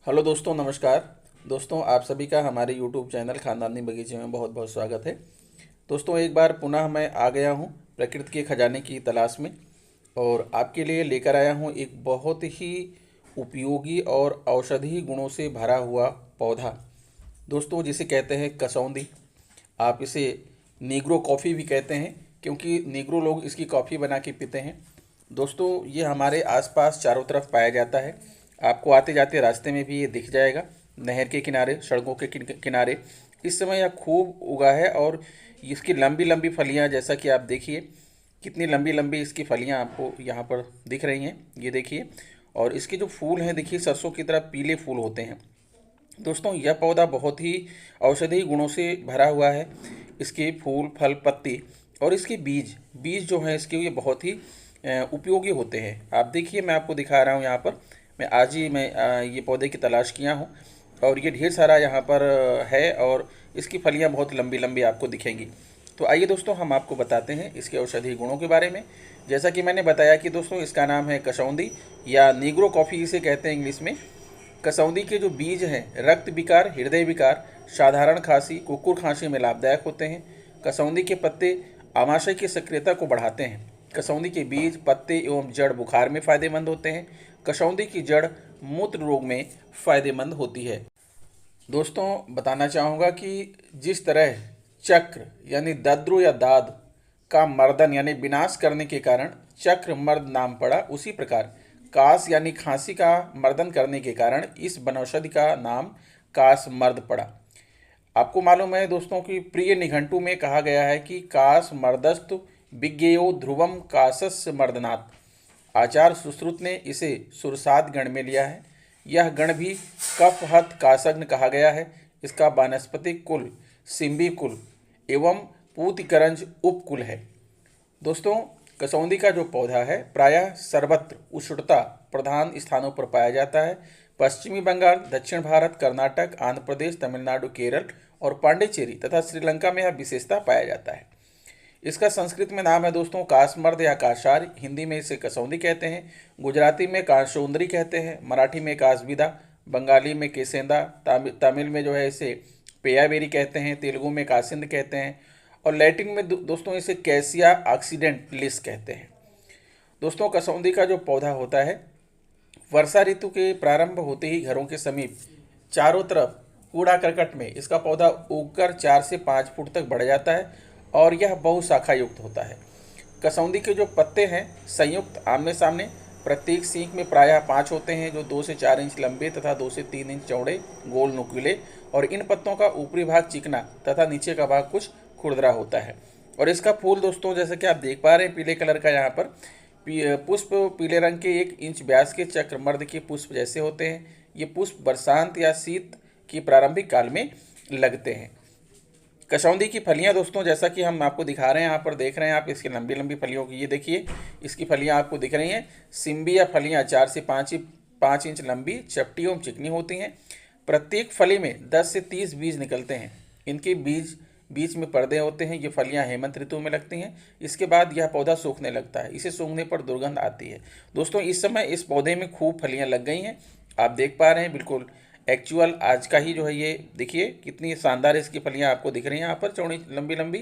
Hello दोस्तों, नमस्कार। दोस्तों, आप सभी का हमारे यूट्यूब चैनल खानदानी बगीचे में बहुत बहुत स्वागत है। दोस्तों, एक बार पुनः मैं आ गया हूँ प्रकृति के खजाने की तलाश में और आपके लिए लेकर आया हूँ एक बहुत ही उपयोगी और औषधीय गुणों से भरा हुआ पौधा। दोस्तों, जिसे कहते हैं कसौंदी। आप इसे नीग्रो कॉफ़ी भी कहते हैं क्योंकि नीग्रो लोग इसकी कॉफ़ी बना के पीते हैं। दोस्तों, ये हमारे आसपास चारों तरफ पाया जाता है। आपको आते जाते रास्ते में भी ये दिख जाएगा, नहर के किनारे, सड़कों के किनारे। इस समय यह खूब उगा है और इसकी लंबी लंबी फलियां, जैसा कि आप देखिए कितनी लंबी लंबी इसकी फलियां आपको यहाँ पर दिख रही हैं, ये देखिए। और इसके जो फूल हैं, देखिए सरसों की तरह पीले फूल होते हैं। दोस्तों, यह पौधा बहुत ही औषधीय गुणों से भरा हुआ है। इसके फूल, फल, पत्ती और इसके बीज बीज जो हैं इसके, ये बहुत ही उपयोगी होते हैं। आप देखिए, मैं आपको दिखा रहा हूँ यहाँ पर। मैं आज ही ये पौधे की तलाश किया हूँ और ये ढेर सारा यहाँ पर है और इसकी फलियाँ बहुत लंबी लंबी आपको दिखेंगी। तो आइए दोस्तों, हम आपको बताते हैं इसके औषधीय गुणों के बारे में। जैसा कि मैंने बताया कि दोस्तों, इसका नाम है कसौंदी या नीग्रो कॉफ़ी इसे कहते हैं इंग्लिश में। कसौंदी के जो बीज हैं रक्त विकार, हृदय विकार, साधारण खांसी, कुकुर खांसी में लाभदायक होते हैं। कसौंदी के पत्ते आमाशय की सक्रियता को बढ़ाते हैं। कसौंदी के बीज, पत्ते एवं जड़ बुखार में फायदेमंद होते हैं। कसौंदी की जड़ मूत्र रोग में फायदेमंद होती है। दोस्तों, बताना चाहूँगा कि जिस तरह चक्र यानी दद्रु या दाद का मर्दन यानी विनाश करने के कारण चक्र मर्द नाम पड़ा, उसी प्रकार कास यानी खांसी का मर्दन करने के कारण इस वनौषधि का नाम कास मर्द पड़ा। आपको मालूम है दोस्तों कि प्रिय निघंटु में कहा गया है कि कास मर्दस्तु विज्ञेयो ध्रुवम कासस्य मर्दनात्। आचार्य सुश्रुत ने इसे सुरसाद गण में लिया है। यह गण भी कफहत कासग्न कहा गया है। इसका वानस्पतिक कुल सिम्बी कुल एवं पूतिकरंज उपकुल है। दोस्तों, कसौंदी का जो पौधा है प्रायः सर्वत्र उष्णता प्रधान स्थानों पर पाया जाता है। पश्चिमी बंगाल, दक्षिण भारत, कर्नाटक, आंध्र प्रदेश, तमिलनाडु, केरल और पांडिचेरी तथा श्रीलंका में यह विशेषता पाया जाता है। इसका संस्कृत में नाम है दोस्तों कासमर्द या काशार। हिंदी में इसे कसौंदी कहते हैं। गुजराती में काशोंदरी कहते हैं। मराठी में कासविदा, बंगाली में केसेंदा, तमिल में जो है इसे पेयाबेरी कहते हैं। तेलुगु में कासिंद कहते हैं और लैटिन में दोस्तों इसे कैसिया ऑक्सीडेंटलिस कहते हैं। दोस्तों, कसौंदी का जो पौधा होता है वर्षा ऋतु के प्रारंभ होते ही घरों के समीप चारों तरफ कूड़ा करकट में इसका पौधा उगकर 4 से 5 फुट तक बढ़ जाता है और यह बहुशाखा युक्त होता है। कसौंदी के जो पत्ते हैं संयुक्त आमने सामने, प्रत्येक सींग में प्रायः 5 होते हैं जो 2 से 4 इंच लंबे तथा 2 से 3 इंच चौड़े, गोल नुकीले। और इन पत्तों का ऊपरी भाग चिकना तथा नीचे का भाग कुछ खुरदरा होता है। और इसका फूल दोस्तों, जैसे कि आप देख पा रहे हैं, पीले कलर का यहाँ पर पुष्प पीले रंग के 1 इंच व्यास के चक्रमर्द के पुष्प जैसे होते हैं। ये पुष्प बरसात या शीत की प्रारंभिक काल में लगते हैं। कसौंदी की फलियां दोस्तों, जैसा कि हम आपको दिखा रहे हैं, यहाँ पर देख रहे हैं आप इसकी लंबी लंबी फलियों की, ये देखिए इसकी फलियां आपको दिख रही हैं। सिम्बी या फलियां 4 से 5 इंच लंबी, चपटी एवं चिकनी होती हैं। प्रत्येक फली में 10 से 30 बीज निकलते हैं। इनके बीच में पर्दे होते हैं। ये फलियां हेमंत ऋतु में लगती हैं। इसके बाद यह पौधा सूखने लगता है। इसे सूखने पर दुर्गंध आती है। दोस्तों, इस समय इस पौधे में खूब फलियां लग गई हैं। आप देख पा रहे हैं, बिल्कुल एक्चुअल आज का ही जो है ये देखिए कितनी शानदार इसकी फलियां आपको दिख रही हैं यहाँ पर, चौड़ी लंबी लंबी।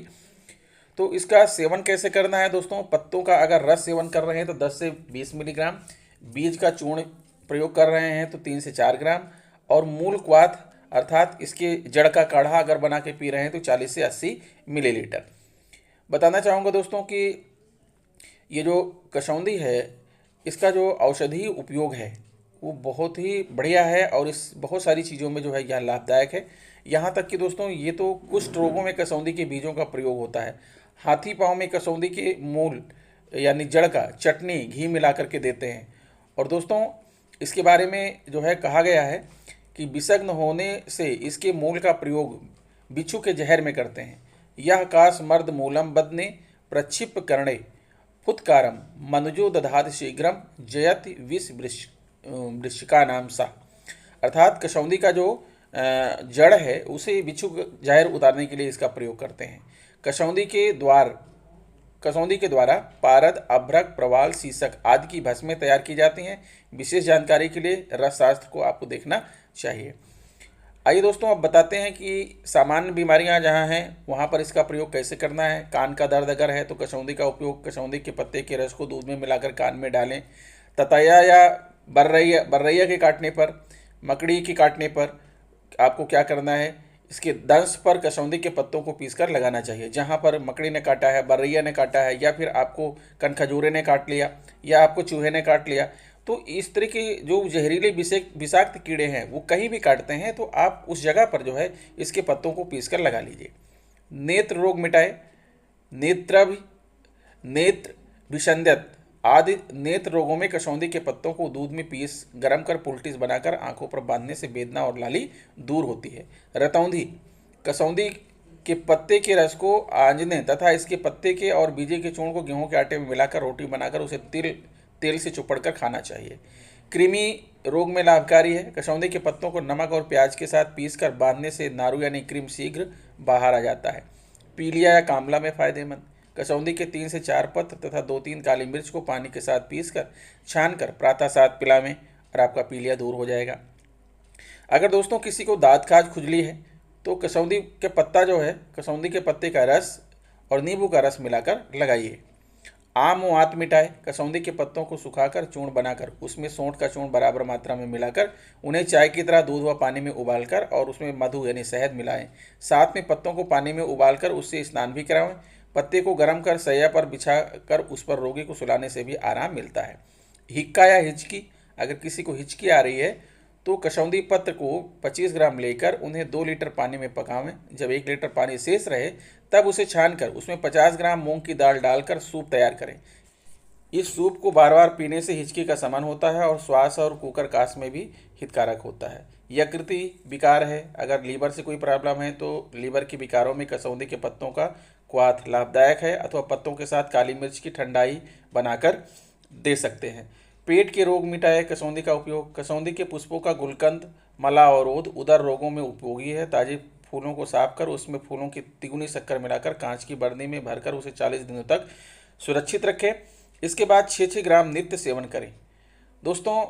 तो इसका सेवन कैसे करना है दोस्तों? पत्तों का अगर रस सेवन कर रहे हैं तो 10 से 20 मिलीग्राम, बीज का चूर्ण प्रयोग कर रहे हैं तो 3 से 4 ग्राम, और मूल क्वाथ अर्थात इसके जड़ का काढ़ा अगर बना के पी रहे हैं तो 40 से 80 मिलीलीटर। बताना चाहूँगा दोस्तों कि ये जो कसौंदी है इसका जो औषधीय उपयोग है वो बहुत ही बढ़िया है और इस बहुत सारी चीज़ों में जो है यह लाभदायक है। यहाँ तक कि दोस्तों, ये तो कुष्ठ रोगों में कसौंदी के बीजों का प्रयोग होता है। हाथी पाँव में कसौंदी के मूल यानी जड़ का चटनी घी मिला करके देते हैं। और दोस्तों, इसके बारे में जो है कहा गया है कि विषग्न होने से इसके मूल का प्रयोग बिच्छू के जहर में करते हैं। यह कास मर्द मूलम बदने प्रक्षिप करणे फुत्कारम मनुजो दधात शीघ्रम जयति विष वृश्चिका नाम सा। अर्थात कसौंदी का जो जड़ है उसे बिच्छू जहर उतारने के लिए इसका प्रयोग करते हैं। कसौंदी के द्वार कसौंधी के द्वारा पारद, अभ्रक, प्रवाल, शीशक आदि की भस्में तैयार की जाती हैं। विशेष जानकारी के लिए रसशास्त्र को आपको देखना चाहिए। आइए दोस्तों, अब बताते हैं कि सामान्य बीमारियां जहां हैं वहां पर इसका प्रयोग कैसे करना है। कान का दर्द अगर है तो कसौंधी का उपयोग, कसौंधी के पत्ते के रस को दूध में मिलाकर कान में डालें। ततैया या बर्रैया के काटने पर, मकड़ी के काटने पर आपको क्या करना है, इसके दंश पर कसौंधी के पत्तों को पीसकर लगाना चाहिए। जहाँ पर मकड़ी ने काटा है, बर्रैया ने काटा है, या फिर आपको कनखजूरे ने काट लिया, या आपको चूहे ने काट लिया, तो इस तरह के जो जहरीले विषाक्त कीड़े हैं वो कहीं भी काटते हैं, तो आप उस जगह पर जो है इसके पत्तों को पीसकर लगा लीजिए। नेत्र रोग मिटाए, नेत्र विसंध्यत आदि नेत्र रोगों में कसौंधी के पत्तों को दूध में पीस गर्म कर पुल्टिस बनाकर आंखों पर बांधने से वेदना और लाली दूर होती है। रतौंधी, कसौंधी के पत्ते के रस को आंजने तथा इसके पत्ते के और बीजे के चूर्ण को गेहूं के आटे में मिलाकर रोटी बनाकर उसे तेल से चुपड़कर खाना चाहिए। कृमि रोग में लाभकारी है। कसौंधी के पत्तों को नमक और प्याज के साथ पीसकर बांधने से नारू यानी क्रीम शीघ्र बाहर आ जाता है। पीलिया या कामला में फायदेमंद, कसौंधी के 3 से 4 पत्र तथा 2-3 काली मिर्च को पानी के साथ पीसकर छानकर प्रातः साथ पिलावें और आपका पीलिया दूर हो जाएगा। अगर दोस्तों किसी को दाँत खाज खुजली है तो कसौंधी के पत्ता जो है, कसौंधी के पत्ते का रस और नींबू का रस मिलाकर लगाइए। आम व आंत मिटाए, कसौंधी के पत्तों को सुखाकर चूर्ण बनाकर उसमें सौंठ का चूर्ण बराबर मात्रा में मिलाकर उन्हें चाय की तरह दूध व पानी में उबालकर और उसमें मधु यानी शहद मिलाएं। साथ में पत्तों को पानी में उबालकर उससे स्नान भी करावें। पत्ते को गर्म कर सैया पर बिछा कर उस पर रोगी को सुलाने से भी आराम मिलता है। हिक्का या हिचकी, अगर किसी को हिचकी आ रही है तो कसौंधी पत्र को 25 ग्राम लेकर उन्हें 2 लीटर पानी में पकावें। जब 1 लीटर पानी शेष रहे तब उसे छानकर उसमें 50 ग्राम मूंग की दाल डालकर सूप तैयार करें। इस सूप को बार बार पीने से हिचकी का शमन होता है और श्वास और कुकर काश में भी हितकारक होता है। यकृति विकार है, अगर लीवर से कोई प्रॉब्लम है तो लीवर के विकारों में कसौंधी के पत्तों का क्वाथ लाभदायक है, अथवा पत्तों के साथ काली मिर्च की ठंडाई बनाकर दे सकते हैं। पेट के रोग मिटाए कसौंधी का उपयोग, कसौंधी के पुष्पों का गुलकंद, मला और उदर रोगों में उपयोगी है। ताजे फूलों को साफ कर उसमें फूलों की तिगुनी शक्कर मिलाकर कांच की बरनी में भरकर उसे 40 दिनों तक सुरक्षित रखें। इसके बाद 6-6 ग्राम नित्य सेवन करें। दोस्तों,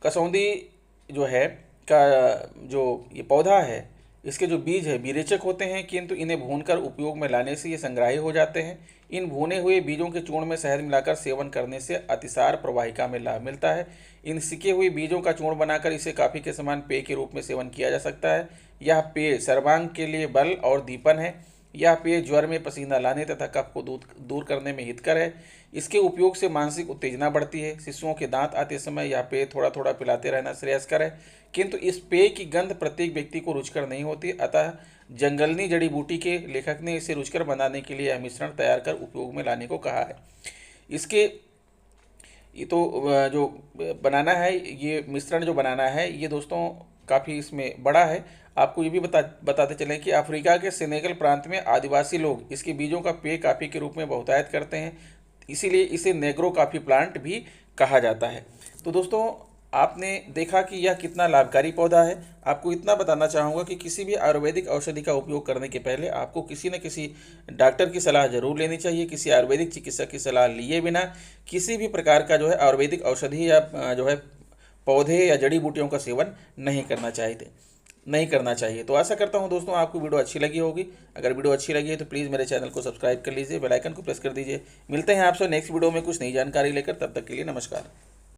कसौंधी जो है का जो ये पौधा है, इसके जो बीज है विरेचक होते हैं, किंतु इन्हें भूनकर उपयोग में लाने से ये संग्राही हो जाते हैं। इन भुने हुए बीजों के चूर्ण में शहद मिलाकर सेवन करने से अतिसार प्रवाहिका में लाभ मिलता है। इन सिके हुए बीजों का चूर्ण बनाकर इसे काफ़ी के समान पेय के रूप में सेवन किया जा सकता है। यह पेय सर्वांग के लिए बल और दीपन है। यह पेय ज्वर में पसीना लाने तथा कफ को दूर करने में हितकर है। इसके उपयोग से मानसिक उत्तेजना बढ़ती है। शिशुओं के दांत आते समय यह पेय थोड़ा थोड़ा पिलाते रहना श्रेयस्कर है, किंतु इस पेय की गंध प्रत्येक व्यक्ति को रुचिकर नहीं होती। अतः जंगलनी जड़ी बूटी के लेखक ने इसे रुचिकर बनाने के लिए यह मिश्रण तैयार कर उपयोग में लाने को कहा है। इसके ये तो जो बनाना है, ये मिश्रण जो बनाना है ये दोस्तों काफ़ी इसमें बड़ा है। आपको ये भी बताते चलें कि अफ्रीका के सेनेगल प्रांत में आदिवासी लोग इसके बीजों का पेय कॉफ़ी के रूप में बहुतायत करते हैं, इसीलिए इसे नेग्रो कॉफ़ी प्लांट भी कहा जाता है। तो दोस्तों, आपने देखा कि यह कितना लाभकारी पौधा है। आपको इतना बताना चाहूँगा कि किसी भी आयुर्वेदिक औषधि का उपयोग करने के पहले आपको किसी न किसी डॉक्टर की सलाह जरूर लेनी चाहिए। किसी आयुर्वेदिक चिकित्सक की सलाह लिए बिना किसी भी प्रकार का जो है आयुर्वेदिक औषधि या जो है पौधे या जड़ी बूटियों का सेवन नहीं करना चाहिए। तो आशा करता हूँ दोस्तों आपको वीडियो अच्छी लगी होगी। अगर वीडियो अच्छी लगी है तो प्लीज़ मेरे चैनल को सब्सक्राइब कर लीजिए, बेल आइकन को प्रेस कर दीजिए। मिलते हैं आपसे नेक्स्ट वीडियो में कुछ नई जानकारी लेकर, तब तक के लिए नमस्कार।